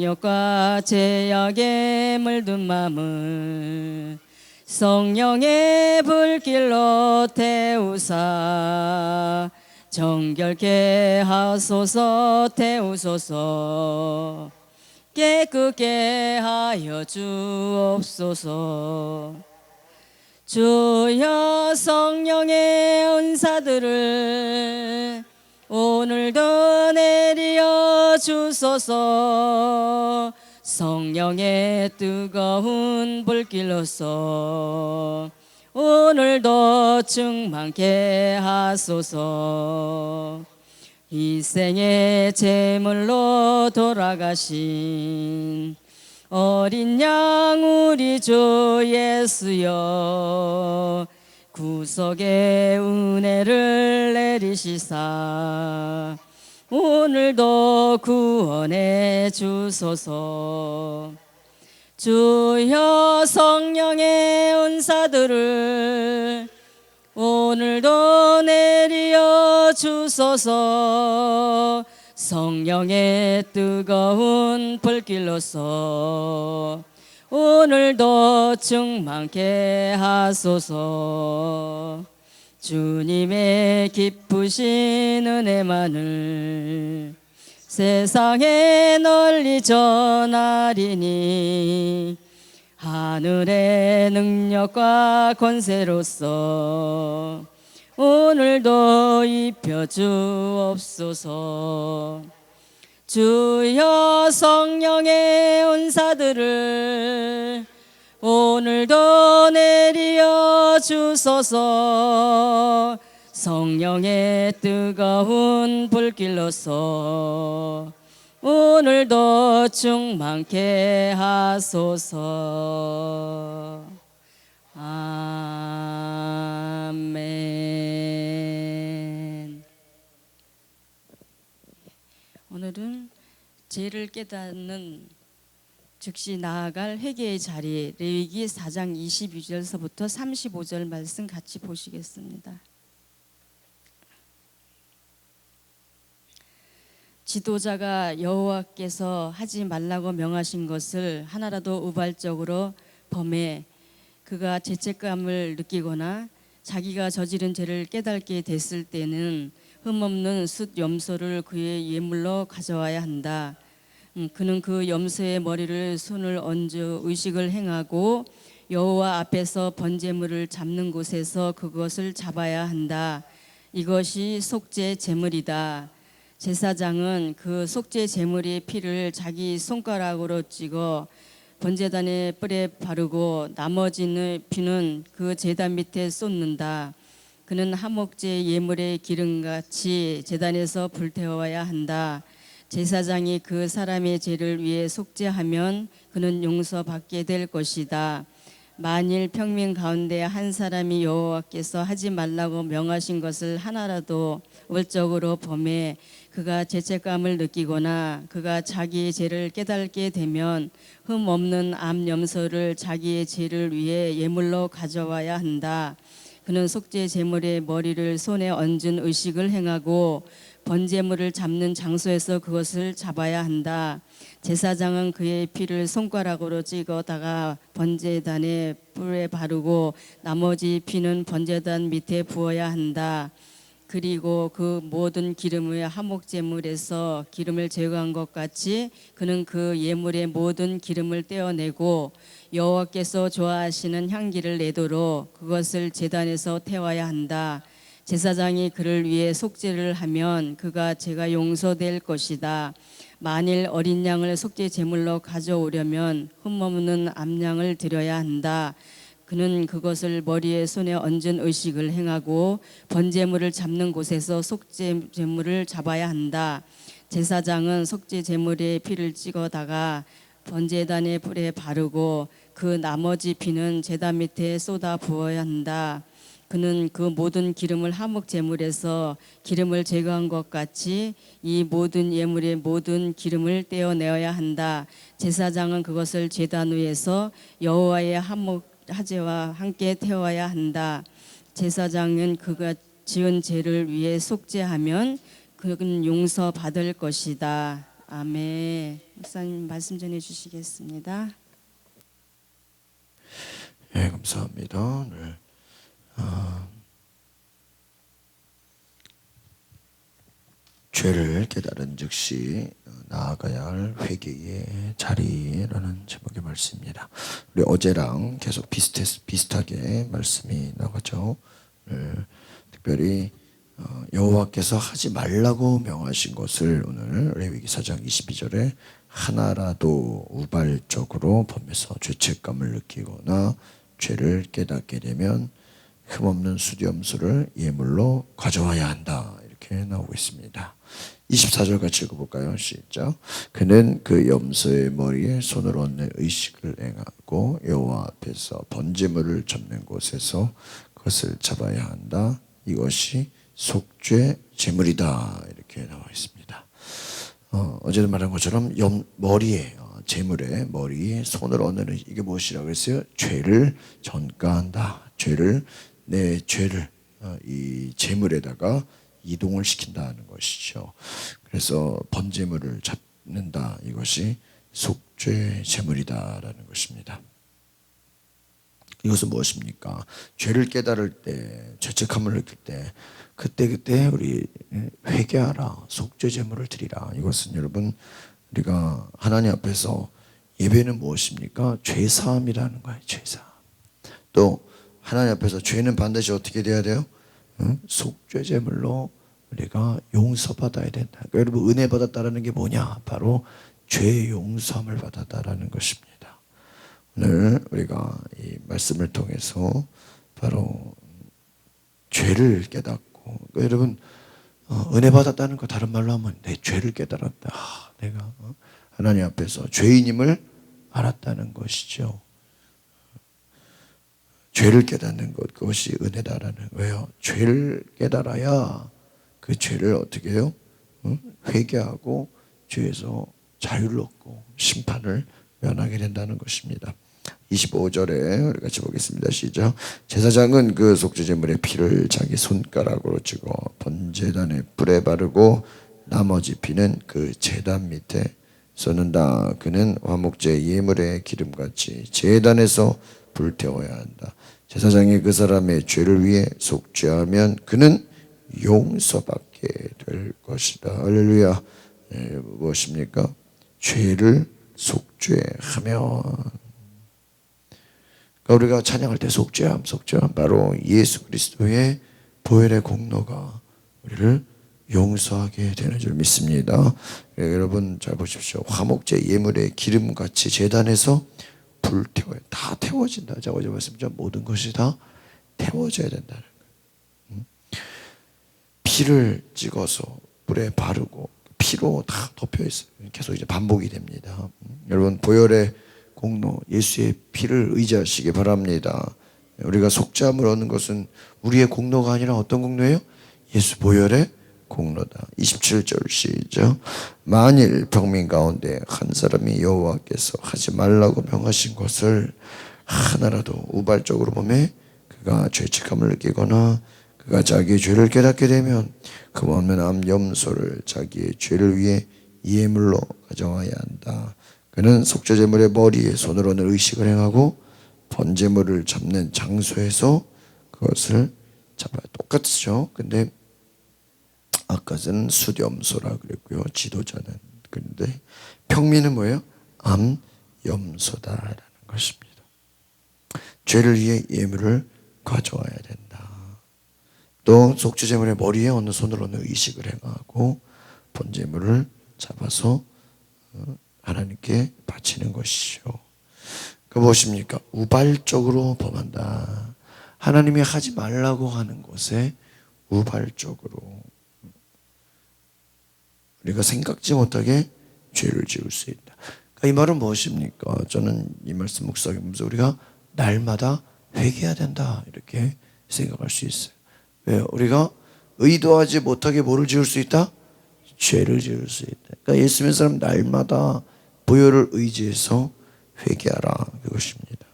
정욕과 죄악에 물든 마음을 성령의 불길로 태우사 정결케 하소서. 태우소서. 깨끗게 하여 주옵소서. 주여 성령의 은사들을 오늘도 내리어 주소서. 성령의 뜨거운 불길로서 오늘도 충만케 하소서. 희생의 제물로 돌아가신 어린 양 우리 주 예수여, 구속의 은혜를 내리시사 오늘도 구원해 주소서. 주여 성령의 은사들을 오늘도 내리어 주소서. 성령의 뜨거운 불길로서 오늘도 충만케 하소서. 주님의 기쁘신 은혜만을 세상에 널리 전하리니 하늘의 능력과 권세로서 오늘도 입혀 주옵소서. 주여 성령의 은사들을 오늘도 내리어 주소서. 성령의 뜨거운 불길로서 오늘도 충만케 하소서. 아멘. 오늘은 죄를 깨닫는 즉시 나아갈 회개의 자리, 레위기 4장 22절서부터 35절 말씀 같이 보시겠습니다. 지도자가 여호와께서 하지 말라고 명하신 것을 하나라도 우발적으로 범해 그가 죄책감을 느끼거나 자기가 저지른 죄를 깨닫게 됐을 때는 흠없는 숫 염소를 그의 예물로 가져와야 한다. 그는 그 염소의 머리를 손을 얹어 의식을 행하고 여호와 앞에서 번제물을 잡는 곳에서 그것을 잡아야 한다. 이것이 속죄 제물이다. 제사장은 그 속죄 제물의 피를 자기 손가락으로 찍어 번제단의 뿔에 바르고 나머지는 피는 그 제단 밑에 쏟는다. 그는 화목제 예물의 기름같이 제단에서 불태워야 한다. 제사장이 그 사람의 죄를 위해 속죄하면 그는 용서받게 될 것이다. 만일 평민 가운데 한 사람이 여호와께서 하지 말라고 명하신 것을 하나라도 우발적으로 범해 그가 죄책감을 느끼거나 그가 자기의 죄를 깨닫게 되면 흠 없는 암 염소를 자기의 죄를 위해 예물로 가져와야 한다. 그는 속죄 제물의 머리를 손에 얹은 의식을 행하고 번제물을 잡는 장소에서 그것을 잡아야 한다. 제사장은 그의 피를 손가락으로 찍어다가 번제단의 뿔에 바르고 나머지 피는 번제단 밑에 부어야 한다. 그리고 그 모든 기름의 화목제물에서 기름을 제거한 것 같이 그는 그 예물의 모든 기름을 떼어내고 여호와께서 좋아하시는 향기를 내도록 그것을 제단에서 태워야 한다. 제사장이 그를 위해 속죄를 하면 그가 죄가 용서될 것이다. 만일 어린 양을 속죄 제물로 가져오려면 흠없는 암양을 드려야 한다. 그는 그것을 머리에 손에 얹은 의식을 행하고 번제물을 잡는 곳에서 속죄 제물을 잡아야 한다. 제사장은 속죄 제물에 피를 찍어다가 번제단의 뿔에 바르고 그 나머지 피는 제단 밑에 쏟아 부어야 한다. 그는 그 모든 기름을 화목 제물에서 기름을 제거한 것 같이 이 모든 예물의 모든 기름을 떼어내어야 한다. 제사장은 그것을 제단 위에서 여호와의 화목 화제와 함께 태워야 한다. 제사장은 그가 지은 죄를 위해 속죄하면 그는 용서받을 것이다. 아멘. 목사님 말씀 전해 주시겠습니다. 예, 감사합니다. 네. 죄를 깨달은 즉시 나아가야 할 회개의 자리라는 제목의 말씀입니다. 우리 어제랑 계속 비슷하게 말씀이 나가죠. 특별히 여호와께서 하지 말라고 명하신 것을 오늘 레위기 4장 22절에 하나라도 우발적으로 범해서 죄책감을 느끼거나 죄를 깨닫게 되면 흠없는 수염소를 예물로 가져와야 한다, 이렇게 나오고 있습니다. 24절 같이 읽어볼까요? 시작. 그는 그 염소의 머리에 손을 얹는 의식을 행하고 여호와 앞에서 번제물을 잡는 곳에서 그것을 잡아야 한다. 이것이 속죄 제물이다, 이렇게 나와 있습니다. 어제도 말한 것처럼 머리에 제물의 머리에 손을 얹는, 이게 무엇이라고 했어요? 죄를 전가한다. 내 죄를 이 제물에다가 이동을 시킨다는 것이죠. 그래서 번제물을 잡는다. 이것이 속죄 제물이다라는 것입니다. 이것은 무엇입니까? 죄를 깨달을 때, 죄책감을 느낄 때 그때 우리 회개하라, 속죄 제물을 드리라. 이것은 여러분, 우리가 하나님 앞에서 예배는 무엇입니까? 죄 사함이라는 거예요. 죄 사함. 또 하나님 앞에서 죄는 반드시 어떻게 돼야 돼요? 속죄 제물로 우리가 용서받아야 된다. 그러니까 여러분, 은혜 받았다라는 게 뭐냐? 바로 죄 용서함을 받았다라는 것입니다. 오늘 우리가 이 말씀을 통해서 바로 죄를 깨닫고, 그러니까 여러분, 은혜 받았다는 거 다른 말로 하면 내 죄를 깨달았다. 내가 하나님 앞에서 죄인임을 알았다는 것이죠. 죄를 깨닫는 것, 그것이 은혜다라는 거예요. 죄를 깨달아야 그 죄를 어떻게 해요? 회개하고 죄에서 자유를 얻고 심판을 면하게 된다는 것입니다. 25절에 우리 같이 보겠습니다. 시작. 제사장은 그 속죄제물의 피를 자기 손가락으로 찍어 번제단에 불에 바르고 나머지 피는 그 제단 밑에 쏟는다. 그는 화목제 예물의 기름같이 제단에서 불태워야 한다. 제사장이 그 사람의 죄를 위해 속죄하면 그는 용서받게 될 것이다. 할렐루야. 무엇입니까? 죄를 속죄하면, 그러니까 우리가 찬양할 때 속죄함 바로 예수 그리스도의 보혈의 공로가 우리를 용서하게 되는 줄 믿습니다. 여러분 잘 보십시오. 화목제 예물의 기름같이 제단에서 불태워요. 다 태워진다. 제가 어제 말씀드린 모든 것이 다 태워져야 된다는 거예요. 피를 찍어서 불에 바르고 피로 다 덮여 있어요. 계속 이제 반복이 됩니다. 여러분, 보혈의 공로, 예수의 피를 의지하시기 바랍니다. 우리가 속죄함을 얻는 것은 우리의 공로가 아니라 어떤 공로예요? 예수 보혈의 공로다. 27절 시작. 만일 평민 가운데 한 사람이 여호와께서 하지 말라고 명하신 것을 하나라도 우발적으로 범해 그가 죄책감을 느끼거나 그가 자기의 죄를 깨닫게 되면 그 없는 암 염소를 자기의 죄를 위해 예물로 가져와야 한다. 그는 속죄제물의 머리에 손을 얹는 의식을 행하고 번제물을 잡는 장소에서 그것을 잡아요. 똑같죠. 근데 아까는 수염소라 그랬고요. 지도자는. 그런데 평민은 뭐예요? 암염소다라는 것입니다. 죄를 위해 예물을 가져와야 된다. 또 속죄제물의 머리에 얹는 손을 얹는 의식을 행하고 번제물을 잡아서 하나님께 바치는 것이죠. 그 무엇입니까? 우발적으로 범한다. 하나님이 하지 말라고 하는 것에 우발적으로 우리가 생각지 못하게 죄를 지을 수 있다. 그러니까 이 말은 무엇입니까? 저는 이 말씀 묵상하면서 우리가 날마다 회개해야 된다, 이렇게 생각할 수 있어요. 왜요? 우리가 의도하지 못하게 뭐를 지을 수 있다? 죄를 지을 수 있다. 그러니까 예수 믿는 사람 날마다 보혈을 의지해서 회개하라, 그것입니다.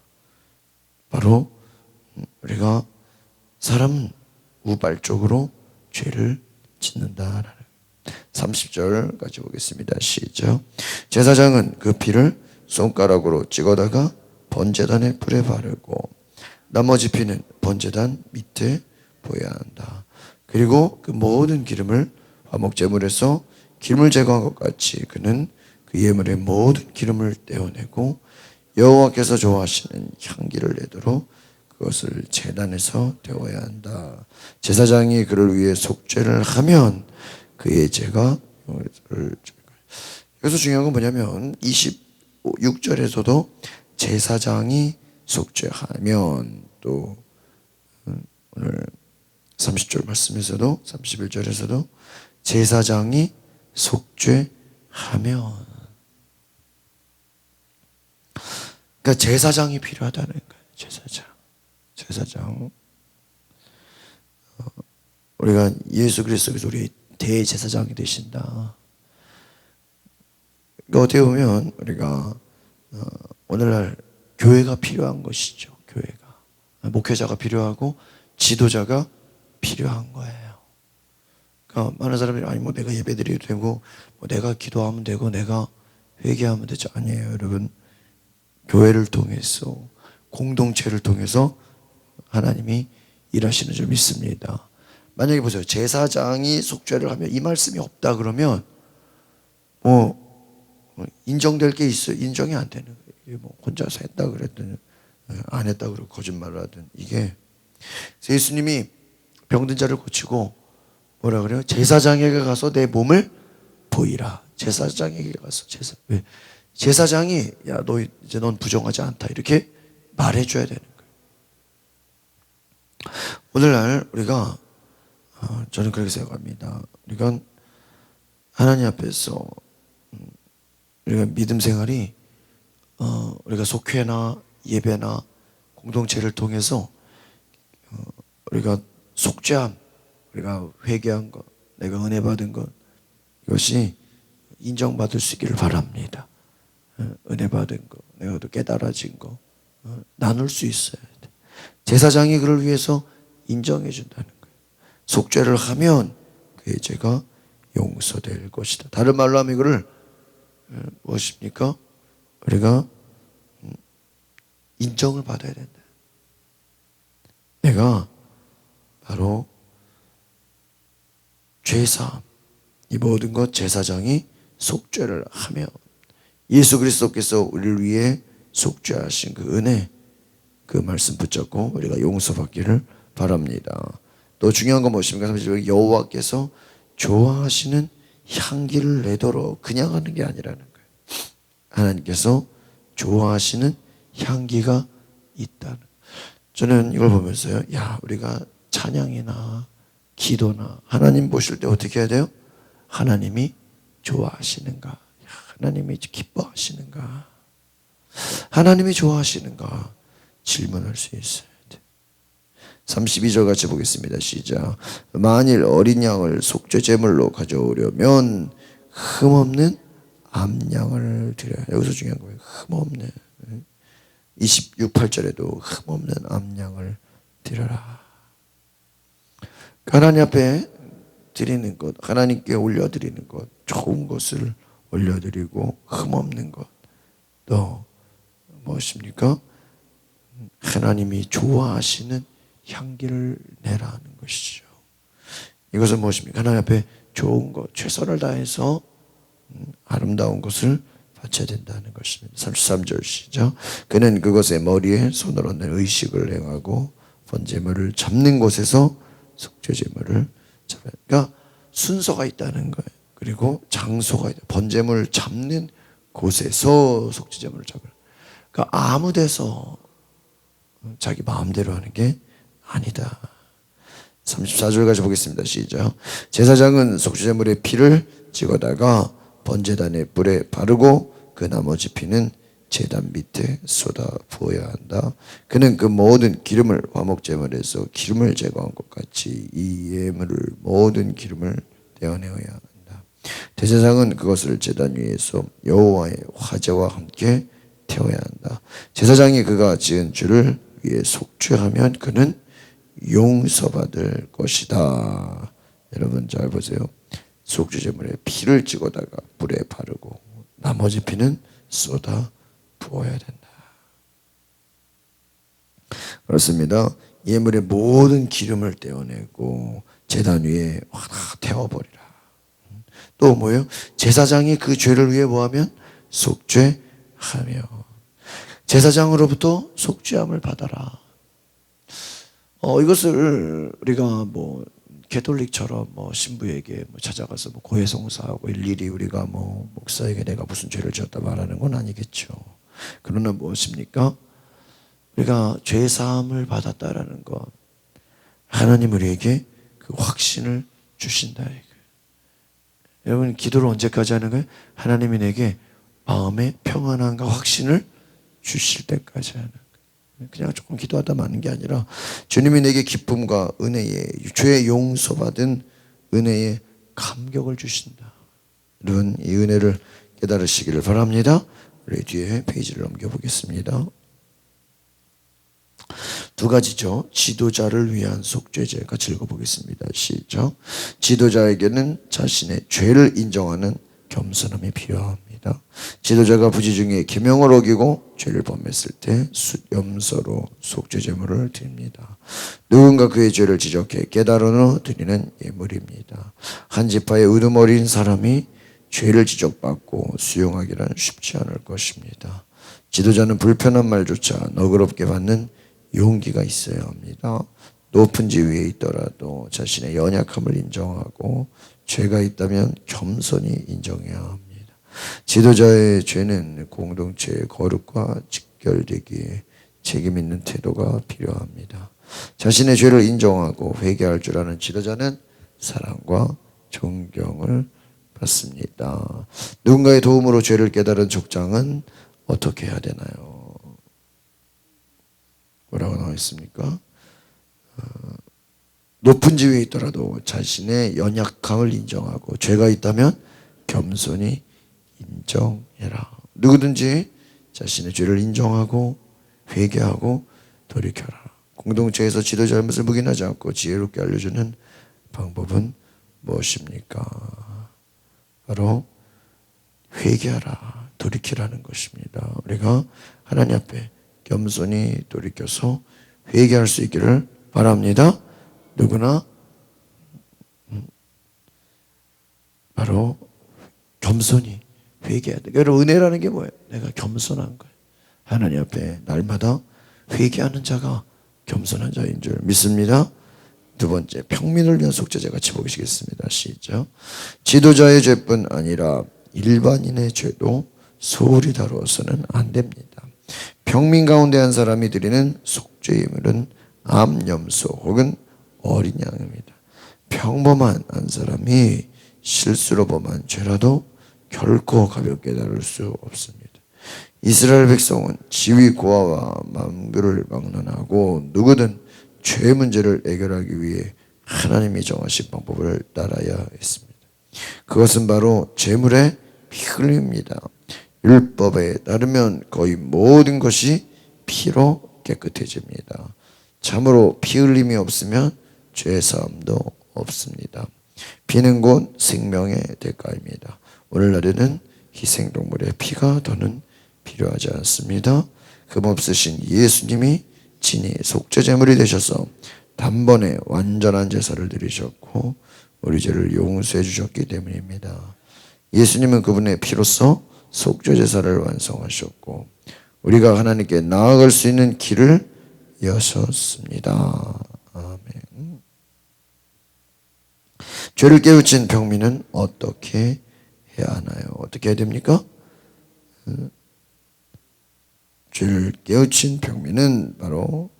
바로 우리가 사람은 우발적으로 죄를 짓는다라는 거예요. 30절까지 보겠습니다. 시작. 제사장은 그 피를 손가락으로 찍어다가 번제단의 불에 바르고 나머지 피는 번제단 밑에 보여야 한다. 그리고 그 모든 기름을 화목제물에서 기름을 제거한 것 같이 그는 그 예물의 모든 기름을 떼어내고 여호와께서 좋아하시는 향기를 내도록 그것을 제단에서 데워야 한다. 제사장이 그를 위해 속죄를 하면 그의 죄가 여기서 중요한 건 뭐냐면 26절에서도 제사장이 속죄하면, 또 오늘 30절 말씀에서도 31절에서도 제사장이 속죄하면, 그러니까 제사장이 필요하다는 거예요. 제사장. 우리가 예수 그리스도께서 우리 대제사장이 되신다. 그러니까 어떻게 보면 우리가 오늘날 교회가 필요한 것이죠. 교회가, 목회자가 필요하고 지도자가 필요한 거예요. 그러니까 많은 사람들이 아니 뭐 내가 예배드려도 되고 뭐 내가 기도하면 되고 내가 회개하면 되죠. 아니에요, 여러분. 교회를 통해서, 공동체를 통해서 하나님이 일하시는 줄 믿습니다. 만약에 보세요. 제사장이 속죄를 하면 이 말씀이 없다 그러면 뭐 인정될 게 있어요. 인정이 안 되는 거예요. 뭐 혼자서 했다 그랬더니 안 했다 그러고 거짓말을 하든, 이게 예수님이 병든 자를 고치고 뭐라 그래요? 제사장에게 가서 내 몸을 보이라. 제사장에게 가서 왜? 제사장이 야 너 이제 넌 부정하지 않다 이렇게 말해줘야 되는 거예요. 오늘날 우리가 저는 그렇게 생각합니다. 우리가 하나님 앞에서 우리가 믿음 생활이 우리가 속회나 예배나 공동체를 통해서 우리가 속죄함, 우리가 회개한 것, 내가 은혜 받은 것, 이것이 인정받을 수 있기를 바랍니다. 은혜 받은 것, 내가 또 깨달아진 것 나눌 수 있어야 돼. 제사장이 그를 위해서 인정해 준다는 거예요. 속죄를 하면 그의 죄가 용서될 것이다. 다른 말로 하면 이거를 무엇입니까? 우리가 인정을 받아야 된다. 내가 바로 죄사함, 이 모든 것 제사장이 속죄를 하면 예수 그리스도께서 우리를 위해 속죄하신 그 은혜, 그 말씀 붙잡고 우리가 용서받기를 바랍니다. 또 중요한 건 무엇입니까? 여호와께서 좋아하시는 향기를 내도록, 그냥 하는 게 아니라는 거예요. 하나님께서 좋아하시는 향기가 있다는. 저는 이걸 보면서요, 야, 우리가 찬양이나 기도나 하나님 보실 때 어떻게 해야 돼요? 하나님이 좋아하시는가? 하나님이 기뻐하시는가? 하나님이 좋아하시는가? 질문할 수 있어야 돼. 32절 같이 보겠습니다. 시작. 만일 어린 양을 속죄 제물로 가져오려면 흠없는 암양을 드려야. 여기서 중요한 거예요. 흠없는. 26절에도 흠없는 암양을 드려라. 하나님 앞에 드리는 것, 하나님께 올려드리는 것, 좋은 것을 올려드리고 흠없는 것, 또 무엇입니까? 하나님이 좋아하시는 향기를 내라는 것이죠. 이것은 무엇입니까? 하나님 앞에 좋은 것, 최선을 다해서 아름다운 것을 바쳐야 된다는 것입니다. 33절 시작. 그는 그것의 머리에 손을 얹는 의식을 행하고 번제물을 잡는 곳에서 속죄제물을 잡아야. 그러니까 순서가 있다는 거예요. 그리고 장소가 있다. 번제물 잡는 곳에서 속죄제물을 잡아야. 그러니까 아무 데서 자기 마음대로 하는 게 아니다. 34절까지 보겠습니다. 시작. 제사장은 속죄제물의 피를 찍어다가 번제단의 뿔에 바르고 그 나머지 피는 제단 밑에 쏟아 부어야 한다. 그는 그 모든 기름을 화목제물에서 기름을 제거한 것 같이 이 예물을 모든 기름을 떼어내어야 한다. 대제사장은 그것을 제단 위에서 여호와의 화제와 함께 태워야 한다. 제사장이 그가 지은 죄를 위해 속죄하면 그는 용서받을 것이다. 여러분 잘 보세요. 속죄 제물에 피를 찍어다가 불에 바르고 나머지 피는 쏟아 부어야 된다. 그렇습니다. 예물의 모든 기름을 떼어내고 제단 위에 다 태워버리라. 또 뭐예요? 제사장이 그 죄를 위해 뭐하면? 속죄하며. 제사장으로부터 속죄함을 받아라. 이것을 우리가 뭐 개톨릭처럼 뭐 신부에게 뭐 찾아가서 뭐 고해성사하고 일일이 우리가 뭐 목사에게 내가 무슨 죄를 지었다 말하는 건 아니겠죠. 그러나 무엇입니까? 우리가 죄 사함을 받았다라는 것, 하나님 우리에게 그 확신을 주신다. 여러분 기도를 언제까지 하는 거예요? 하나님이 내게 마음의 평안함과 확신을 주실 때까지 하는 거예요. 그냥 조금 기도하다 마는 게 아니라 주님이 내게 기쁨과 은혜에 죄 용서받은 은혜에 감격을 주신다. 여러분 이 은혜를 깨달으시기를 바랍니다. 우리 뒤에 페이지를 넘겨보겠습니다. 두 가지죠. 지도자를 위한 속죄제 같이 읽어보겠습니다. 시작. 지도자에게는 자신의 죄를 인정하는 겸손함이 필요합니다. 지도자가 부지 중에 계명을 어기고 죄를 범했을 때 숫염소로 속죄제물을 드립니다. 누군가 그의 죄를 지적해 깨달아 드리는 예물입니다. 한 지파의 우두머리인 사람이 죄를 지적받고 수용하기란 쉽지 않을 것입니다. 지도자는 불편한 말조차 너그럽게 받는 용기가 있어야 합니다. 높은 지위에 있더라도 자신의 연약함을 인정하고 죄가 있다면 겸손히 인정해야 합니다. 지도자의 죄는 공동체의 거룩과 직결되기에 책임 있는 태도가 필요합니다. 자신의 죄를 인정하고 회개할 줄 아는 지도자는 사랑과 존경을 받습니다. 누군가의 도움으로 죄를 깨달은 족장은 어떻게 해야 되나요? 뭐라고 나와 있습니까? 높은 지위에 있더라도 자신의 연약함을 인정하고 죄가 있다면 겸손히 인정해라. 누구든지 자신의 죄를 인정하고 회개하고 돌이켜라. 공동체에서 지도자 잘못을 묵인하지 않고 지혜롭게 알려주는 방법은 무엇입니까? 바로 회개하라, 돌이키라는 것입니다. 우리가 하나님 앞에 겸손히 돌이켜서 회개할 수 있기를 바랍니다. 누구나 바로 겸손히 회개해야 돼. 여러분 은혜라는 게 뭐예요? 내가 겸손한 거예요. 하나님 앞에 날마다 회개하는 자가 겸손한 자인 줄 믿습니다. 두 번째, 평민을 위한 속죄제 같이 보시겠습니다. 시작. 지도자의 죄뿐 아니라 일반인의 죄도 소홀히 다루어서는 안 됩니다. 평민 가운데 한 사람이 드리는 속죄예물은 암염소 혹은 어린 양입니다. 평범한 한 사람이 실수로 범한 죄라도 결코 가볍게 다룰 수 없습니다. 이스라엘 백성은 지위 고하와 만교를 막론하고 누구든 죄 문제를 해결하기 위해 하나님이 정하신 방법을 따라야 했습니다. 그것은 바로 제물의 피 흘림입니다. 율법에 따르면 거의 모든 것이 피로 깨끗해집니다. 참으로 피 흘림이 없으면 죄 사함도 없습니다. 피는 곧 생명의 대가입니다. 오늘날에는 희생동물의 피가 더는 필요하지 않습니다. 흠없으신 예수님이 친히 속죄제물이 되셔서 단번에 완전한 제사를 드리셨고 우리 죄를 용서해 주셨기 때문입니다. 예수님은 그분의 피로써 속죄제사를 완성하셨고 우리가 하나님께 나아갈 수 있는 길을 여셨습니다. 아멘. 죄를 깨우친 평민은 어떻게 해야 하나요? 어떻게 해야 됩니까? 죄를 깨우친 평민은 바로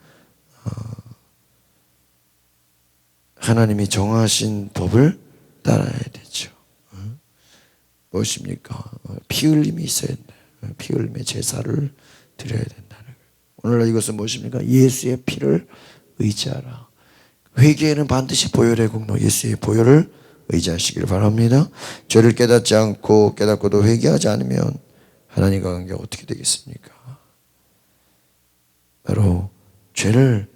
하나님이 정하신 법을 따라야 되죠. 무엇입니까? 피 흘림이 있어야 된다. 피 흘림의 제사를 드려야 된다는 거예요. 오늘날 이것은 무엇입니까? 예수의 피를 의지하라. 회개에는 반드시 보혈의 공로, 예수의 보혈을 의지하시길 바랍니다. 죄를 깨닫지 않고 깨닫고도 회개하지 않으면 하나님과 관계가 어떻게 되겠습니까? 바로 죄를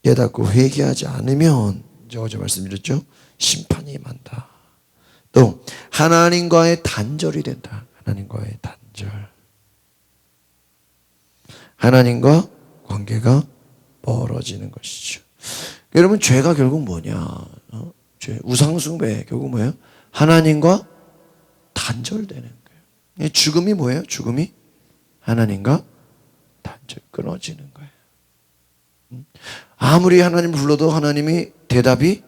깨닫고 회개하지 않으면 제가 어제 말씀드렸죠? 심판이 임한다. 또 하나님과의 단절이 된다. 하나님과의 단절. 하나님과 관계가 멀어지는 것이죠. 여러분, 죄가 결국 뭐냐? 우상숭배 결국 뭐예요? 하나님과 단절되는 거예요. 죽음이 뭐예요? 죽음이 하나님과 단절 끊어지는 거예요. 아무리 하나님 불러도 하나님이 대답이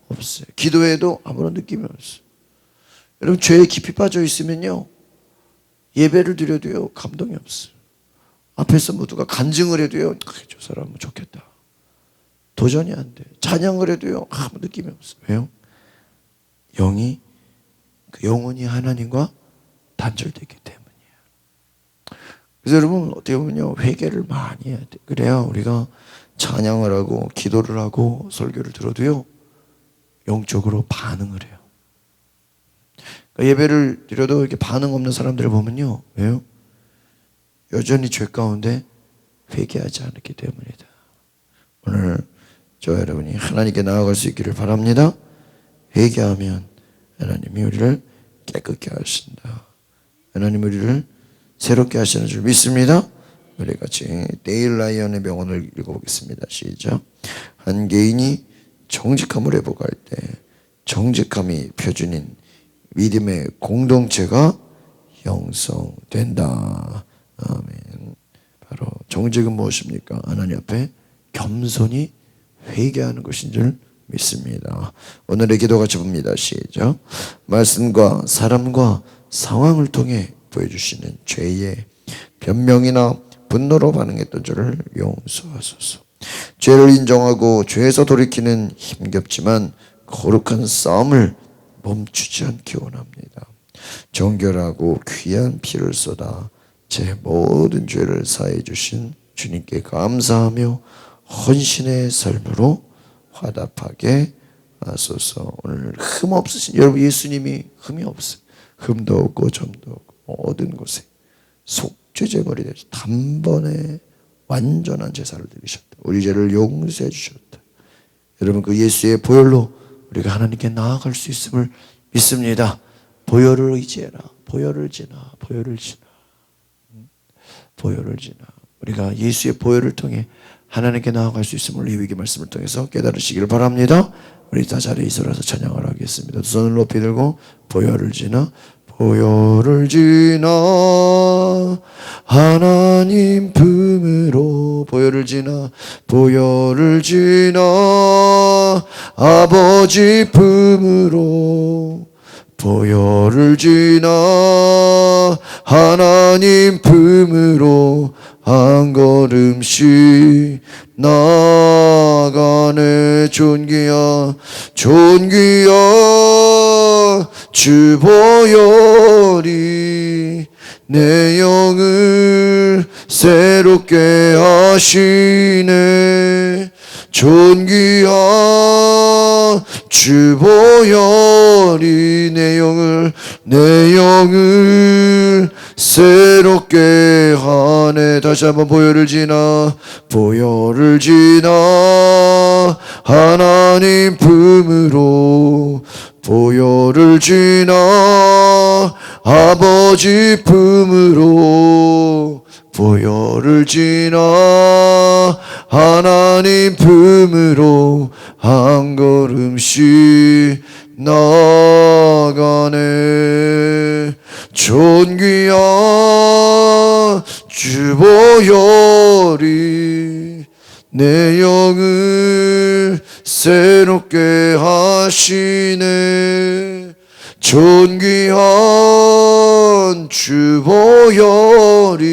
없어요. 기도해도 아무런 느낌이 없어요. 여러분, 죄에 깊이 빠져 있으면요, 예배를 드려도요 감동이 없어요. 앞에서 모두가 간증을 해도요, 저 사람은 좋겠다, 도전이 안 돼. 찬양을 해도요 아무 느낌이 없어요. 왜요? 그 영혼이 하나님과 단절되기 때문이에요. 그래서 여러분, 어떻게 보면요, 회개를 많이 해야 돼요. 그래야 우리가 찬양을 하고 기도를 하고 설교를 들어도요 영적으로 반응을 해요. 그러니까 예배를 드려도 이렇게 반응 없는 사람들을 보면요, 왜요? 여전히 죄 가운데 회개하지 않았기 때문이다. 오늘 저 여러분이 하나님께 나아갈 수 있기를 바랍니다. 회개하면 하나님이 우리를 깨끗게 하신다. 하나님 우리를 새롭게 하시는 줄 믿습니다. 우리 같이 데일 라이언의 명언을 읽어보겠습니다. 시작. 한 개인이 정직함을 회복할 때 정직함이 표준인 믿음의 공동체가 형성된다. 아멘. 바로 정직은 무엇입니까? 하나님 앞에 겸손히 회개하는 것인 줄 믿습니다. 오늘의 기도 같이 봅니다. 시작. 말씀과 사람과 상황을 통해 보여주시는 죄의 변명이나 분노로 반응했던 저를 용서하소서. 죄를 인정하고 죄에서 돌이키는 힘겹지만 거룩한 싸움을 멈추지 않기 원합니다. 정결하고 귀한 피를 쏟아 제 모든 죄를 사해 주신 주님께 감사하며 헌신의 삶으로 화답하게 하소서. 오늘 흠 없으신 여러분, 예수님이 흠이 없어요. 흠도 없고 점도 없고 모든 곳에 속죄제물이 되셔 단번에 완전한 제사를 드리셨다. 우리 죄를 용서해 주셨다. 여러분, 그 예수의 보혈로 우리가 하나님께 나아갈 수 있음을 믿습니다. 보혈을 의지해라. 보혈을 지나, 보혈을 지나, 보혈을 지나. 우리가 예수의 보혈을 통해 하나님께 나아갈 수 있음을 이 위기 말씀을 통해서 깨달으시기를 바랍니다. 우리 다 자리에 있어서 찬양을 하겠습니다. 두 손을 높이 들고 보혈을 지나, 보혈을 지나 하나님 품으로, 보혈을 지나, 보혈을 지나 아버지 품으로, 보혈을 지나 하나님 품으로 한 걸음씩 나아가네. 존귀야 존귀야 주 보혈이 내 영을 새롭게 하시네. 존귀야 주 보혈이 내 영을 새롭게 하네. 다시 한번 보혈을 지나, 보혈을 지나 하나님 품으로, 보혈을 지나 아버지 품으로, 보혈을 지나 하나님 품으로 한 걸음씩 나아가네. 존귀야 주 보혈이 내 영을 새롭게 하시네. 존귀한 주 보혈이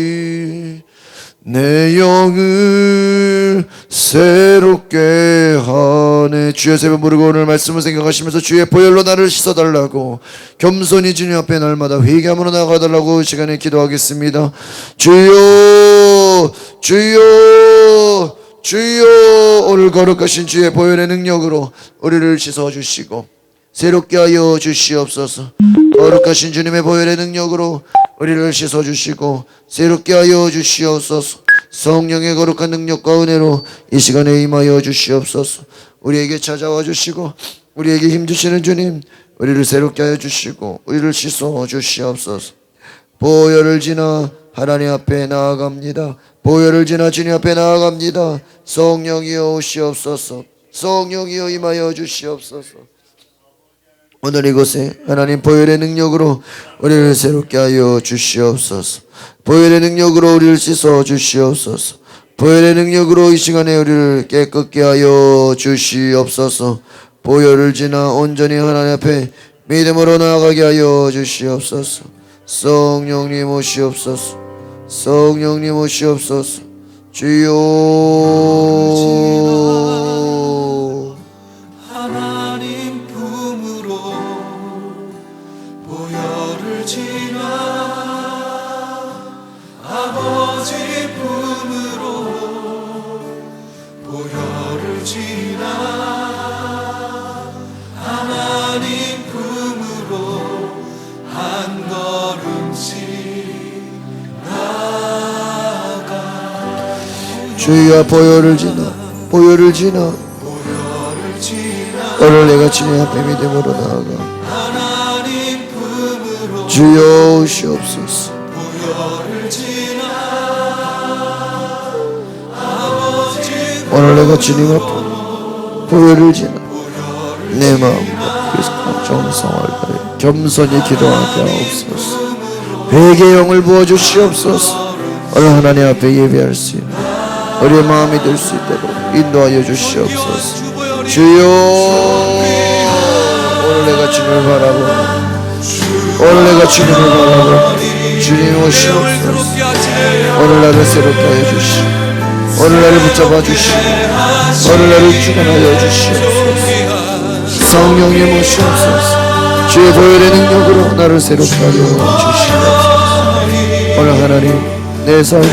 내 영을 새롭게 하네. 주의 세번 부르고 오늘 말씀을 생각하시면서 주의 보혈로 나를 씻어달라고 겸손히 주님 앞에 날마다 회개함으로 나가달라고 시간에 기도하겠습니다. 주여 주여 주여, 오늘 거룩하신 주의 보혈의 능력으로 우리를 씻어주시고 새롭게 하여 주시옵소서. 거룩하신 주님의 보혈의 능력으로 우리를 씻어주시고 새롭게 하여 주시옵소서. 성령의 거룩한 능력과 은혜로 이 시간에 임하여 주시옵소서. 우리에게 찾아와 주시고 우리에게 힘주시는 주님, 우리를 새롭게 하여 주시고 우리를 씻어 주시옵소서. 보혈을 지나 하나님 앞에 나아갑니다. 보혈을 지나 주님 앞에 나아갑니다. 성령이여 오시옵소서. 성령이여 임하여 주시옵소서. 오늘 이곳에 하나님 보혈의 능력으로 우리를 새롭게 하여 주시옵소서. 보혈의 능력으로 우리를 씻어 주시옵소서. 보혈의 능력으로 이 시간에 우리를 깨끗게 하여 주시옵소서. 보혈을 지나 온전히 하나님 앞에 믿음으로 나아가게 하여 주시옵소서. 성령님 오시옵소서. 성령님 오시옵소서. 주여. 하나님 품으로 보혈을 지나 아버지 품으로 보혈을 지나 하나님 품으로 한 걸음씩 나아가 주여 보혈을 지나 보혈을 지나 오늘 내가 주님 앞에 믿음으로 나아가 하나님 품으로 주여 오시옵소서. 보혈을 지나 아버지 오늘 내가 주님 앞에 보혈을 지나 내 마음과 그리스도 정성을 다해 겸손히 기도하게 하옵소서. 회개의 영을 부어주시옵소서. 오늘 하나님 앞에 예배할 수 있는 우리의 마음이 될 수 있도록 인도하여 주시옵소서. 주여. 오늘 내가 주님을 바라보고 오늘 내가 주님을 바라보고 주님 오시옵소서. 오늘 나를 새롭게 하여 주시고 오늘 나를 붙잡아 주시고 오늘 나를 주관하여 주시옵소서. 성령님 오시옵소서. 주의 보혈의 능력으로 나를 새롭게 하여 주시옵소서. 오늘 하나님 내 삶에